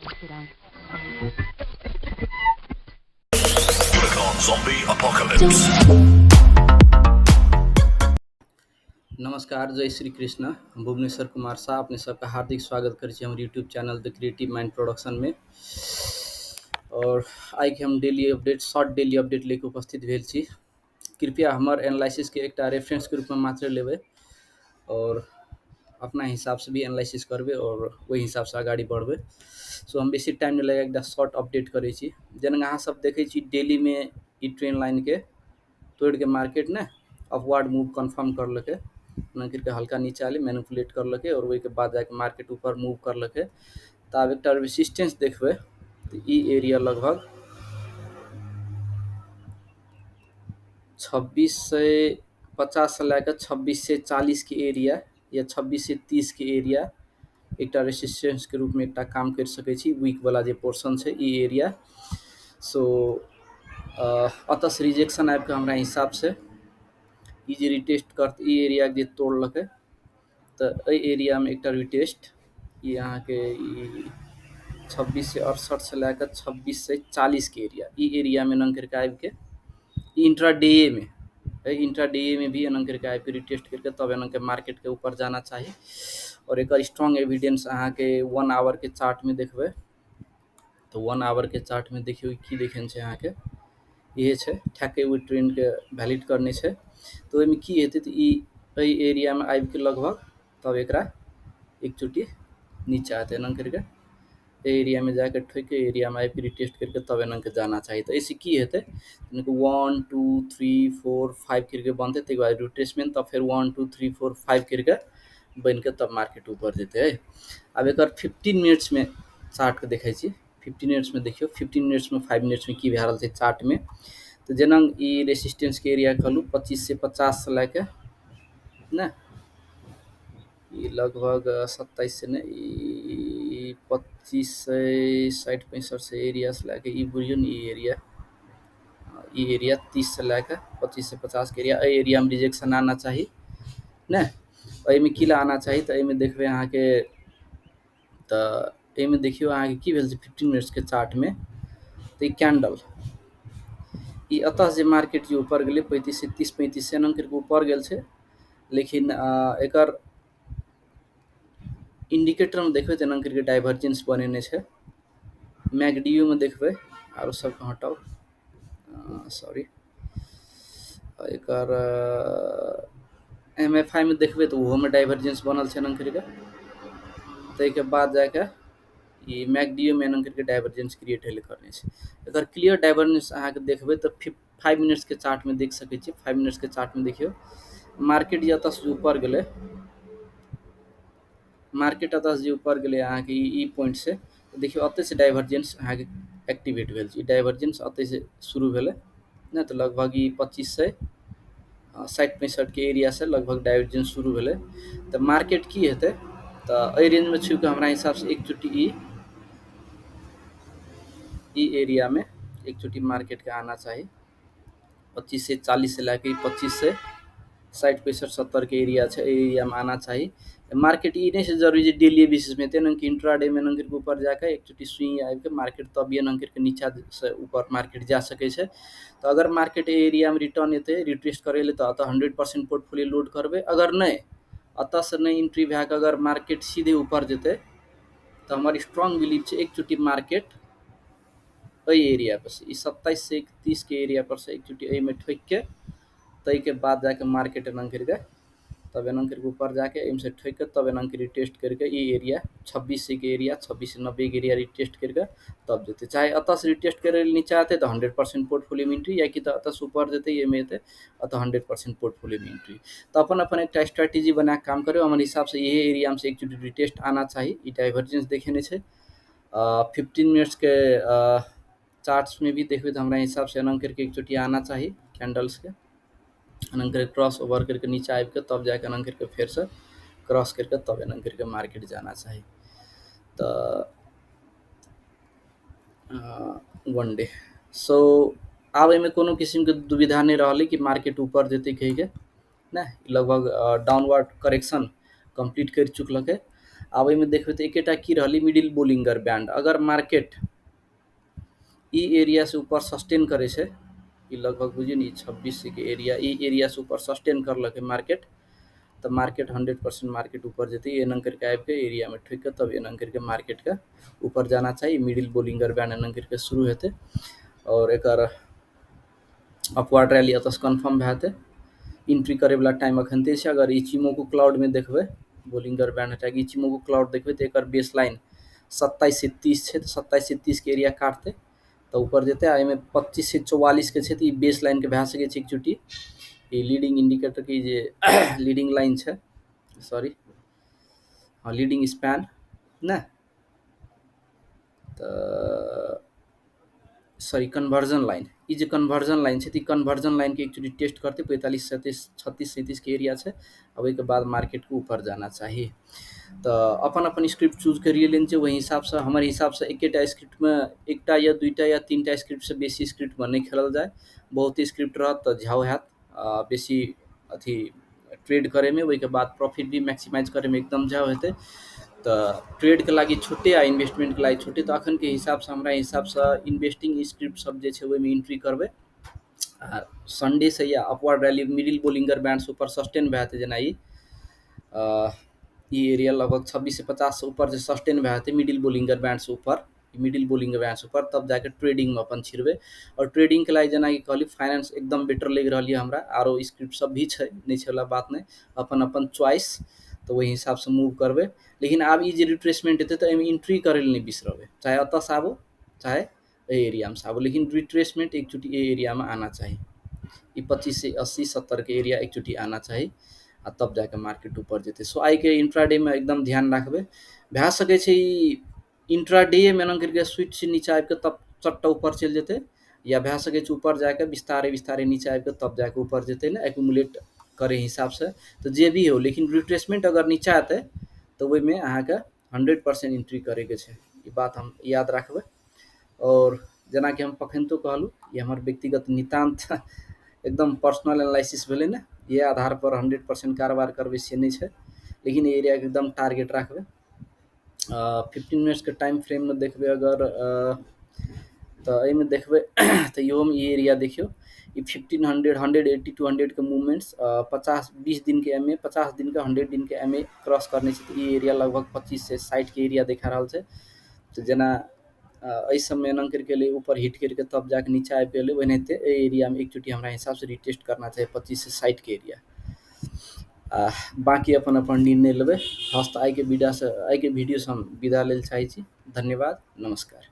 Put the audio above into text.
Zombie Apocalypse. नमस्कार, जय श्री कृष्ण। हम भुवनेश्वर कुमार शाह अपने सबका हार्दिक स्वागत करै छी हमर YouTube channel the creative mind production में। और आइ के हम daily update short daily update लेके उपस्थित भेल छी। कृपया हमर एनालिसिस के एकटा रेफरेंस के रूप में मात्र लेबै और अपना हिसाब से भी एनालिसिस करबै और वही हिसाब से आगाड़ी बढ़बै। सो हम बेसी टाइम नहीं लगे एकटा शॉर्ट अपडेट करै छी। जेना अहाँ सब देखै छी डेली में ई ट्रेन लाइन के तोड़ के मार्केट ने अपवर्ड मूव कन्फर्म करलकै, करके हल्का नीचे आले मैनिपुलेट करलकै और वही के बाद जाके मार्केट ऊपर मूव करलकै। तो अब एक रेसिस्टेंस देखबे तो ई एरिया लगभग 2650 से लेकर 26 से 40 के एरिया या 26 से 30 के एरिया एक रेसिस्टेंस के रूप में एक काम कर सकै छी। वीक वाला जो पोर्शन है ई एरिया। सो अतः से रिजेक्शन आबि के हमरा हिसाब से ई जे रिटेस्ट करते ई एरिया के तोड़लकै तो एरिया में एक रिटेस्ट यहाँ के 26 से 68 से लेकर 26 से 40 के एरिया ई एरिया में नंग करके आबि के इंट्राडे में भी एनंग करके आबि के रिटेस्ट करके तब एनंग के मार्केट के ऊपर जाना चाहिए। और एक स्ट्रॉन्ग एविडेंस अहाँ के 1 आवर के चार्ट में देखबे तो 1 आवर के चार्ट में देखियो की देखेन छै अहाँ के ये है ठाके ओहि ट्रेंड के वैलिड करने छै। तो ओहिमे की हेतै तो ई एरिया में आबि के लगभग तब एक चोटी नीचे आते एना करके एरिया में जाकर ठोक के एरिया में आबि के रिटेस्ट करके तब एना के जाना चाहिए। तो ऐसे की हेतै 1 2 3 4 5 करके बनते तक बाद रिट्रेसमेंट तब फिर 1 2 3 4 5 करके बन के तब मार्केट ऊपर जेते है। अब एक 15 मिनट्स में चार्ट के देखै छी। 15 मिनट्स में देखियो 15 मिनट्स में 5 मिनट्स में की भए रहल छै चार्ट में। तो जेना ई रेसिस्टेंस के एरिया कहलू 25 से 50 से लेके ना ये लगभग 27 से ने 25 से 60 65 से एरिया से लेके ये बुझियो ने ये एरिया 30 से लेके 25 से 50 के एरिया में रिजेक्शन आना चाहिए ना। में किला आना चाहिए तो में देखबे अहाँ के तो में देखियो अहाँ के की भेल छै 15 मिनट्स के चार्ट में तो कैंडल ई अतः जे मार्केट जे ऊपर गेलै 35 से 30 35 से एना करके ऊपर गेल छै। लेकिन एकर इंडिकेटर में देखबे तेना करके डाइवर्जेंस बनेने छै। मैगडीयू में देखबे आरो सब हटाओ सॉरी एकर एमएफआई में देखबे तो वो में डाइवर्जेंस बनल छै एना करके तै के बाद जाके ये मैगडीयू में एना करके डाइवर्जेंस क्रिएट हेले करने छै। एकर क्लियर डाइवर्जेंस अहाँ के देखबे तो 5 मिनट्स के चार्ट में देख सकै छी। 5 मिनट्स के चार्ट में देखियो मार्केट जे अतः से ऊपर गेलै मार्केट अतः से ऊपर गेलै अहाँ के ई पॉइंट से देखियो अतः से डाइवर्जेंस अहाँ के एक्टिवेट भेल छै। डाइवर्जेंस अतः से शुरू भेलै ना तो लगभग ई 25 से 60 65 के एरिया से लगभग डाइवर्जेंस शुरू भेलै। तो मार्केट की हेतै तो एहि रेंज में छू के हमरा हिसाब से एक चोटी ई एरिया में एक चोटी मार्केट के आना चाहिए। 25 से 40 से लेके 25 से 60 65 70 के एरिया है एरिया में आना चाहिए। मार्केट ये नहीं से जरूरी है डेली बेसिस में तेना कि इंट्राडे में नंगर के ऊपर जाकर एक चोटी स्विंग आबि के मार्केट तब ये नंगर के नीचा से ऊपर मार्केट जा सके छै। तो अगर मार्केट एरिया में रिटर्न एते रिट्रेस्ट करे ले तो अतः 100% पोर्टफोलियो लोड करबे। अगर नहीं अतः से नहीं एंट्री भए के अगर मार्केट सीधे ऊपर जेते तो हमारी स्ट्रॉन्ग बिलीव है एक चोटी मार्केट एरिया पर से 27 से 31 के एरिया पर से एक चोटी में ठोक के तई के बाद जाके मार्केट एना करके तब एना करके ऊपर जाके एम से ठोक के तब एना रिटेस्ट करके ये एरिया 26 से के एरिया 26 से 90 के एरिया रिटेस्ट करके तब देते। चाहे अतः से रिटेस्ट करे नीचे आते तो 100% पोर्टफोलियो में एंट्री या कि तो अतः से ऊपर देते ये में अतः 100% पोर्टफोलियो में एंट्री। तो अपन अपन एक स्ट्रैटेजी बना के काम करो। हमारे हिसाब से ये एरिया में से एक चोटी रिटेस्ट आना चाहिए। ये डाइवर्जेंस देखे छै 15 मिनट्स के चार्ट्स में भी देखबे तो हमारे हिसाब से एना करके एक चोटी आना चाहिए कैंडल्स के एना करके क्रॉस ओवर करके नीचे आबि के तब जाके एना करके फिर से क्रॉस करके तब एना करके मार्केट जाना चाहिए। तो वन डे सो आब एहिमे कोनो किस्म के दुविधा नहीं रही कि मार्केट ऊपर जेते कह के ना लगभग डाउनवर्ड करेक्शन कंप्लीट कर चुकलक है। आब एहिमे देखबै तऽ एकेटा की रहलै मिडिल बोलिंगर बैंड। अगर मार्केट ई एरिया से ऊपर सस्टेन करे छै, ई लगभग बुझिए ने 26 के एरिया, ई एरिया से ऊपर सस्टेन करलक मार्केट, तो मार्केट 100% मार्केट ऊपर जेतै। एना करके आबि के एरिया में ठोक के तब एना करके मार्केट के ऊपर जाना चाहिए। मिडिल बोलिंगर बैंड एना करके शुरू हेतै और एकर अपवार्ड रैली एतऽ कन्फर्म भए जेतै। इंट्री करे वाला टाइम अखनते छै। अगर इचिमोकू क्लाउड में देखबै बोलिंगर बैंड हटा के इचिमोकू क्लाउड देखबै तो एकर बेस लाइन 27 से 30 है, तो 27 से 30 के एरिया काटते तो ऊपर जेतै। आ एहिमे 25 से 44 के छै, तो ई बेस लाइन के भए सकै छै एकचोटी। ई लीडिंग इंडिकेटर की जे लीडिंग लाइन छै, सॉरी हाँ लीडिंग स्पैन ना, तऽ सॉरी कन्वर्जन लाइन, ई जे कन्वर्जन लाइन छै, तो कन्वर्जन लाइन के एक्चुअली टेस्ट करते 45 36 37 के एरिया छै। अब ओहिके बाद मार्केट को ऊपर जाना चाहिए। तो अपन अपन स्क्रिप्ट चूज करिए लेन छै। वही हिसाब से हमर हिसाब से एकेटा स्क्रिप्ट में एकटा या दुईटा या तीनटा स्क्रिप्ट से बेसी स्क्रिप्ट में नहीं खेलल जाए। बहुत ही स्क्रिप्ट रहत तो झाव हैत बेसी अथी ट्रेड करे में, वही के बाद प्रॉफिट भी मैक्सिमाइज करे में एकदम झाव हेतै। तो ट्रेड के लागी छोटे आ इन्वेस्टमेंट के लागी छोटे, तो अखन के हिसाब से हमरा हिसाब से इन्वेस्टिंग स्क्रिप्ट सब जे छै ओहिमे एंट्री करबै। आ संडे से या upward rally middle Bollinger band से ऊपर सस्टेन भए जेतै, जेना ई एरिया लगभग 26 से 50 से ऊपर जे सस्टेन भए जेतै मिडिल बोलिंगर बैंड से ऊपर, मिडिल बोलिंगर बैंड से ऊपर, तब जाके ट्रेडिंग में अपन छिड़बै। और ट्रेडिंग के लागी जेना कि कहली फाइनेंस एकदम बेटर लग रही है हमरा, आरो स्क्रिप्ट सब भी छै, नहीं छै वाला बात नहीं, अपन अपन चॉइस, तो वही हिसाब से मूव करबै। लेकिन आब ई जे रिट्रेसमेंट हेतै तो एहिमे एंट्री करे नहीं बिसरबै, चाहे अतः से आबो चाहे ए एरिया में से आबो, लेकिन रिट्रेसमेंट एक चुटी ए एरिया में आना चाहिए। ये 25 से 80 70 के एरिया एक चुटी आना चाहिए, आ तब जाके मार्केट ऊपर जेतै। सो आई के इंट्राडे में एकदम ध्यान रखबै। भए सकै छै इंट्राडे में एना करके स्विच से नीचा आबि के तब चट्टा ऊपर चल जेतै, या भए सकै छै ऊपर जाके विस्तारे विस्तारे नीचे आबि के तब जाके ऊपर जेतै ना, एक्यूमुलेट करे हिसाब से। तो जे भी हो, लेकिन रिट्रेसमेंट अगर नीचा एतै तो ओहिमे अहाँके 100% एंट्री करे के छै, ई बात हम याद रखबै। और जेना कि हम पखनितो कहलू, ये हमर व्यक्तिगत नितांत एकदम पर्सनल एनालिसिस भेलै ना, ये आधार पर 100% कारोबार करबै से नहीं छै, लेकिन ये एरिया के एकदम टारगेट रखबै। 15 मिनट्स के टाइम फ्रेम में देखबै अगर तो एहिमे देखबै तो इहोमे ई एरिया देखियो, ई 1500 180 टू 100 के मूवमेंट्स 50-20 दिन के एमए, 50 दिन के 100 दिन के एमए क्रॉस करने छै, तो ई एरिया लगभग 25 से 60 के एरिया देखा रहा छै। तो जेना एहि सबमे एना करके एलै ऊपर हिट करके तब जाके नीचा आबि गेलै, ओनाहिते एहि एरिया में एक चुटी हमरा हिसाब से रिटेस्ट करना चाहिए 25 से 60 के एरिया। बाकी अपन अपन निर्णय लेबै। हस्त आइ के वीडियो से हम विदा लेल चाहै छी। धन्यवाद, नमस्कार।